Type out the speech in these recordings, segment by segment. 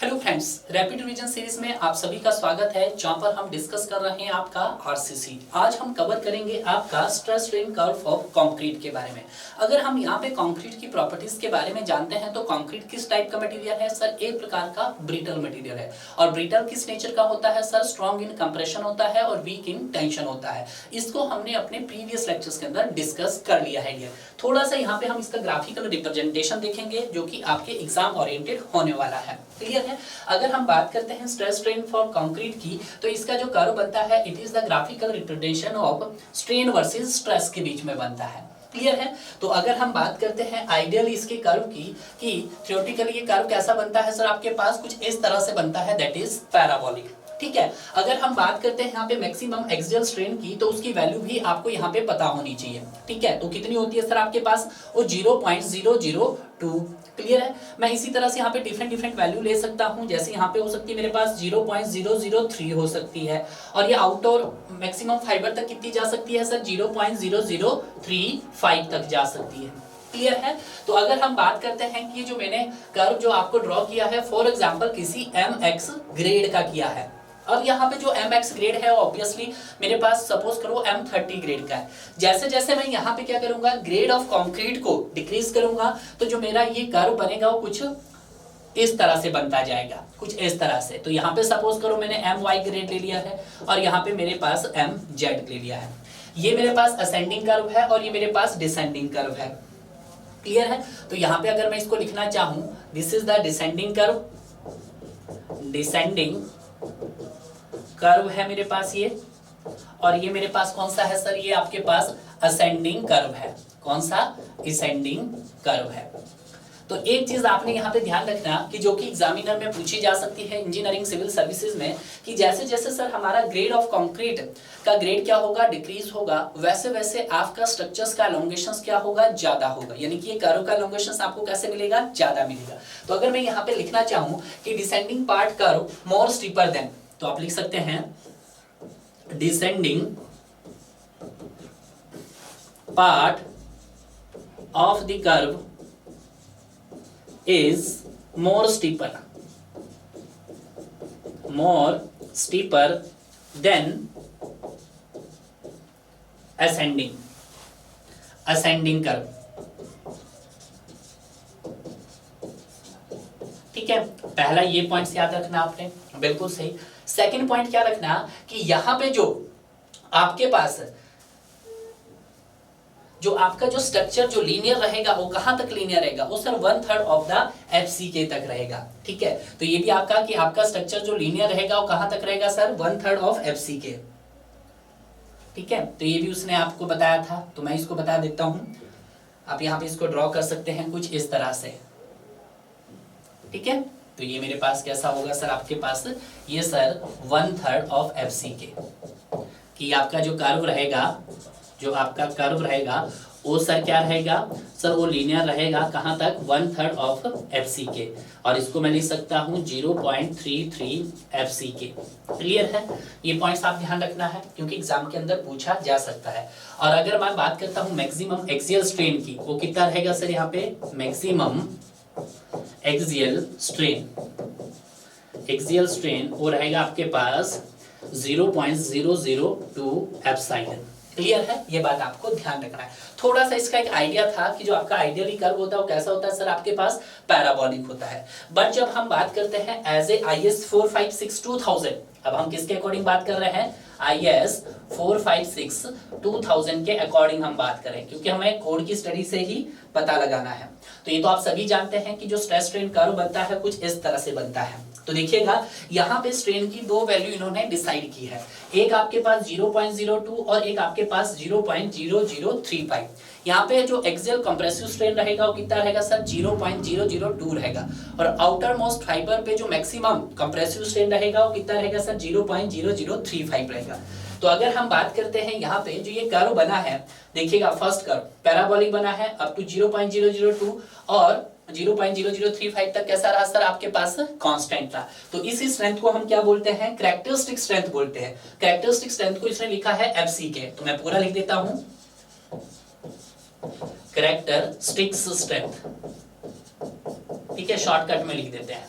Hello friends, rapid revision series में आप सभी का स्वागत है, जहां पर हम डिस्कस कर रहे हैं आपका आरसीसी। आज हम कवर करेंगे आपका stress strain curve of concrete के बारे में। अगर हम यहां पे कंक्रीट की प्रॉपर्टीज के बारे में जानते हैं तो कंक्रीट किस टाइप का मटेरियल है सर? एक प्रकार का ब्रिटल मटेरियल है। और ब्रिटल किस नेचर का होता है सर? स्ट्रॉन्ग इन कंप्रेशन होता है और वीक इन टेंशन होता है। इसको हमने अपने प्रीवियस लेक्चर्स के अंदर डिस्कस कर लिया है। ये थोड़ा सा यहाँ पे हम इसका ग्राफिकल रिप्रेजेंटेशन देखेंगे जो कि आपके एग्जाम ओरिएंटेड होने वाला है। क्लियर है? अगर हम बात करते हैं स्ट्रेस स्ट्रेन फॉर कंक्रीट की, तो इसका जो कर्व बनता है it is the graphical representation of strain versus stress के बीच में बनता है। क्लियर है? तो अगर हम बात करते हैं आइडियली इसके कर्व की कि थ्योरेटिकली ये कर्व कैसा बनता है सर? आपके पास कुछ इस तरह से बनता है, दैट इज पैराबोलिक। ठीक है। अगर हम बात करते हैं यहाँ पे मैक्सिमम एक्सियल स्ट्रेन की, तो उसकी वैल्यू भी आपको यहाँ पे पता होनी चाहिए। ठीक है, तो कितनी होती है सर आपके पास? वो 0.002। क्लियर है? मैं इसी तरह से यहाँ पे डिफरेंट वैल्यू ले सकता हूँ। जैसे यहाँ पे हो सकती है मेरे पास 0.003 हो सकती है, और ये आउटडोर मैक्सिमम फाइबर तक कितनी जा सकती है सर? 0.0035 तक जा सकती है। क्लियर है? तो अगर हम बात करते हैं कि जो मैंने कर्व जो आपको ड्रॉ किया है, फॉर एग्जांपल किसी mx ग्रेड का किया है। अब यहाँ पे जो mx ग्रेड है ऑब्वियसली मेरे पास सपोज करो m30 ग्रेड का है। जैसे जैसे मैं यहाँ पे क्या करूंगा, ग्रेड ऑफ कंक्रीट को डिक्रीज करूंगा, तो जो मेरा ये कर्व बनेगा वो कुछ इस तरह से बनता जाएगा, कुछ इस तरह से। तो यहाँ पे सपोज करो मैंने my ग्रेड ले लिया है और यहाँ पे मेरे पास mz ले लिया है। ये मेरे पास असेंडिंग कर्व है और ये मेरे पास डिसेंडिंग कर्व है। क्लियर है? तो यहाँ पे अगर मैं इसको लिखना चाहूं, this is the descending curve, descending curve है मेरे पास ये, और ये मेरे पास कौन सा है सर? ये आपके पास असेंडिंग कर्व है। कौन सा? असेंडिंग कर्व है। तो एक चीज आपने यहाँ पे ध्यान रखना कि जो कि एग्जामिनर में पूछी जा सकती है इंजीनियरिंग सिविल सर्विसेज में, कि जैसे जैसे सर हमारा ग्रेड ऑफ कंक्रीट का ग्रेड क्या होगा? डिक्रीज होगा, वैसे वैसे आपका स्ट्रक्चर्स का एलोंगेशंस क्या होगा? ज्यादा होगा। यानी कि ये कर्व का एलोंगेशंस आपको कैसे मिलेगा? ज्यादा मिलेगा। तो अगर मैं यहाँ पे लिखना चाहूँ कि डिसेंडिंग पार्ट कर्व मोर स्टीपर देन, तो आप लिख सकते हैं descending part of the curve is more steeper than ascending curve। ठीक है, पहला ये पॉइंट्स याद रखना आपने, बिल्कुल सही। सेकंड पॉइंट क्या रखना कि यहां पे जो आपके पास जो आपका जो स्ट्रक्चर जो लीनियर रहेगा वो कहां तक लीनियर रहेगा? वो सर 1/3 ऑफ द FCK तक रहेगा। ठीक है, तो ये भी आपका कि आपका स्ट्रक्चर जो लीनियर रहेगा वो कहां तक रहेगा सर? 1/3 of FCK। ठीक है, तो ये भी उसने आपको बताया था, तो मैं इसको बता देता हूं। आप यहाँ पे इसको ड्रॉ कर सकते हैं कुछ इस तरह से। ठीक है, तो ये मेरे पास कैसा होगा सर? आपके पास ये सर 1/3 ऑफ FCK कि आपका जो कर्व रहेगा, जो आपका कर्व रहेगा वो सर क्या रहेगा सर? वो लीनियर रहेगा कहां तक? 1/3 ऑफ FCK, और इसको मैं लिख सकता हूं 0.33 FCK। क्लियर है? ये पॉइंट्स आप ध्यान रखना है क्योंकि एग्जाम के अंदर पूछा जा सकता है। और अगर मैं बात करता हूं मैक्सिमम एक्सियल स्ट्रेन की, वो कितना रहेगा सर? यहाँ पे मैक्सिमम एक्सियल स्ट्रेन वो रहेगा आपके पास 0.002 एप्सिलॉन। क्लियर है? ये बात आपको ध्यान रखना है। थोड़ा सा इसका एक आइडिया था कि जो आपका आइडियली कर्व होता है वो कैसा होता है सर? आपके पास पैराबोलिक होता है। बट जब हम बात करते हैं एज ए IS 456-2000, अब हम किसके अकॉर्डिंग बात कर रहे हैं? IS 456-2000 के अकॉर्डिंग हम बात करें, क्योंकि हमें कोड की स्टडी से ही पता लगाना है। तो ये तो आप सभी जानते हैं कि जो स्ट्रेस स्ट्रेन कर्व बनता है कुछ इस तरह से बनता है। तो देखिएगा यहाँ पे स्ट्रेन की दो वैल्यू इन्होंने डिसाइड की है, एक आपके पास 0.02 और एक आपके पास 0.0035। यहाँ पे जो एक्सियल कंप्रेसिव स्ट्रेन रहेगा वो कितना रहेगा सर? 0.002 रहेगा, और आउटर मोस्ट फाइबर पे जो मैक्सिमम कंप्रेसिव स्ट्रेन रहेगा वो कितना रहेगा सर? 0.0035 रहेगा। तो अगर हम बात करते हैं यहाँ पे जो ये कर्व बना है, देखिएगा फर्स्ट कर्व पैराबोलिक बना है अप टू 0.002 और 0.0035 तक कैसा रहा सर? आपके पास कांस्टेंट था। तो इस स्ट्रेंथ को हम क्या बोलते हैं? कैरेक्टरिस्टिक स्ट्रेंथ बोलते हैं। कैरेक्टरिस्टिक स्ट्रेंथ को इसने लिखा है FCK, तो मैं पूरा लिख देता हूं, कैरेक्टरिस्टिक्स स्ट्रेंथ। ठीक है, शॉर्टकट में लिख देते हैं।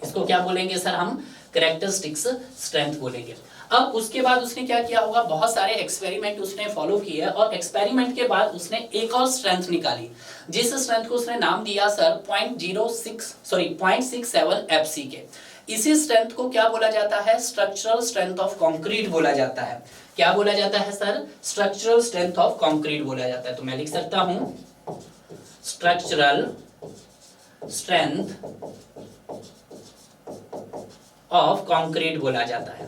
इसको क्या बोलेंगे सर हम? कैरेक्टरिस्टिक्स स्ट्रेंथ बोलेंगे। अब उसके बाद उसने क्या किया होगा, बहुत सारे एक्सपेरिमेंट उसने फॉलो किए और एक्सपेरिमेंट के बाद उसने एक और स्ट्रेंथ निकाली, जिस स्ट्रेंथ को उसने नाम दिया सर 0.67 एफसी के। इसी स्ट्रेंथ को क्या बोला जाता है? स्ट्रक्चरल स्ट्रेंथ ऑफ कंक्रीट बोला जाता है। क्या बोला जाता है sir? Structural strength of concrete बोला जाता है। तो मैं लिख सकता हूं स्ट्रक्चरल स्ट्रेंथ ऑफ कंक्रीट बोला जाता है,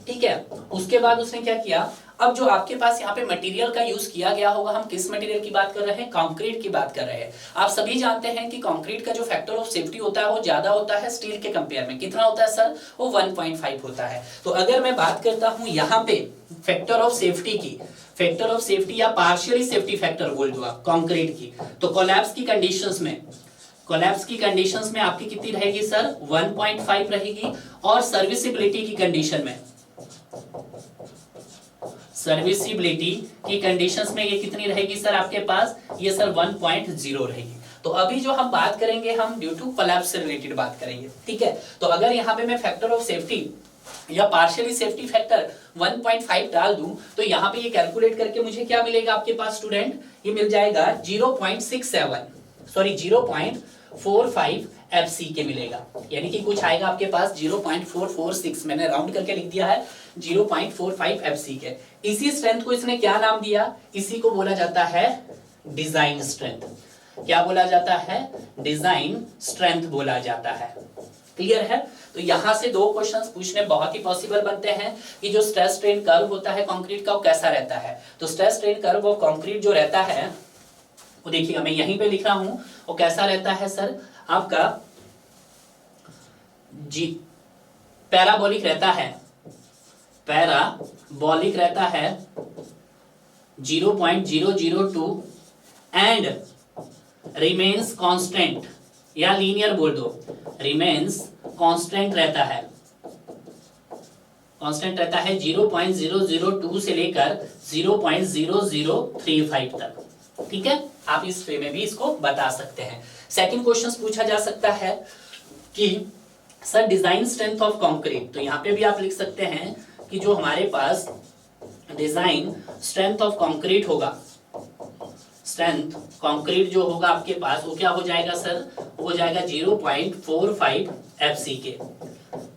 ठीक है। उसके बाद उसने क्या किया, अब जो आपके पास यहाँ पे मटेरियल का यूज किया गया होगा, हम किस मटेरियल की बात कर रहे हैं? कंक्रीट की बात कर रहे हैं। आप सभी जानते हैं कि कंक्रीट का जो फैक्टर ऑफ सेफ्टी होता है वो ज्यादा होता है स्टील के कंपेयर में। कितना होता है सर? वो 1.5 होता है। तो अगर मैं बात करता हूं यहाँ पे फैक्टर ऑफ सेफ्टी की, फैक्टर ऑफ सेफ्टी या पार्शियली सेफ्टी फैक्टर बोल दो आप कंक्रीट की, तो कोलैप्स की कंडीशंस में, कोलैप्स की कंडीशंस में आपकी कितनी रहेगी सर? 1.5 रहेगी। और सर्विसिबिलिटी की कंडीशन में, सर्विसिबिलिटी की कंडीशंस में ये कितनी रहेगी सर आपके पास? ये सर 1.0 रहेगी। तो अभी जो हम बात करेंगे, हम ड्यू टू कोलैप्स से रिलेटेड बात करेंगे, ठीक है। तो अगर यहाँ पे मैं फैक्टर ऑफ सेफ्टी या पार्शियली सेफ्टी फैक्टर 1.5 डाल दूं, तो यहाँ पे ये कैलकुलेट करके मुझे क्या मिलेगा आपके पास स्टूडेंट? ये मिल जाएगा 0.45 एफसी के मिलेगा, यानी कि कुछ आएगा आपके पास 0.446, मैंने राउंड करके लिख दिया है 0.45 एफसी के। इसी स्ट्रेंथ को इसने क्या नाम दिया? इसी को बोला जाता है डिजाइन स्ट्रेंथ। क्या बोला जाता है? डिजाइन स्ट्रेंथ बोला जाता है। क्लियर है? तो यहां से दो क्वेश्चंस पूछने बहुत ही पॉसिबल बनते हैं कि जो स्ट्रेस स्ट्रेन कर्व होता है कंक्रीट का वो कैसा रहता है। तो stress strain curve of concrete जो रहता है वो देखिएगा, मैं यहीं पे लिख रहा हूं, वो कैसा रहता है सर आपका? जी पैराबोलिक रहता है, पैराबोलिक रहता है 0.002 एंड रिमेन्स कांस्टेंट, या लीनियर बोल दो, रिमेन्स कांस्टेंट रहता है, कांस्टेंट रहता है 0.002 से लेकर 0.0035 तक, ठीक है। आप इस वे में भी इसको बता सकते हैं। सेकंड क्वेश्चन पूछा जा सकता है कि sir design strength of concrete, तो यहां पे भी आप लिख सकते हैं कि जो हमारे पास डिजाइन स्ट्रेंथ ऑफ कंक्रीट होगा, स्ट्रेंथ कंक्रीट जो होगा आपके पास वो क्या हो जाएगा सर? वो हो जाएगा 0.45 एफसी के,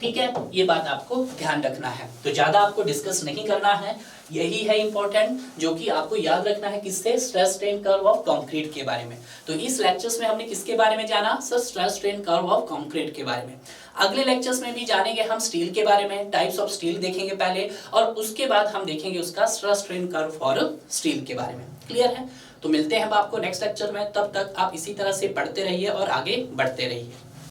ठीक है। ये बात आपको ध्यान रखना है, तो ज्यादा आपको डिस्कस नहीं करना है, यही है इंपॉर्टेंट जो कि आपको याद रखना है। किससे? Stress strain curve of concrete के बारे में। तो इस लेक्चर्स में हमने किसके बारे में जाना sir? Stress strain curve of concrete के बारे में। अगले लेक्चर्स में भी जानेंगे हम स्टील के बारे में, टाइप्स ऑफ स्टील देखेंगे पहले, और उसके बाद हम देखेंगे उसका stress strain curve for steel के बारे में। क्लियर है? तो मिलते हैं हम आपको नेक्स्ट लेक्चर में, तब तक आप इसी तरह से पढ़ते रहिए और आगे बढ़ते रहिए।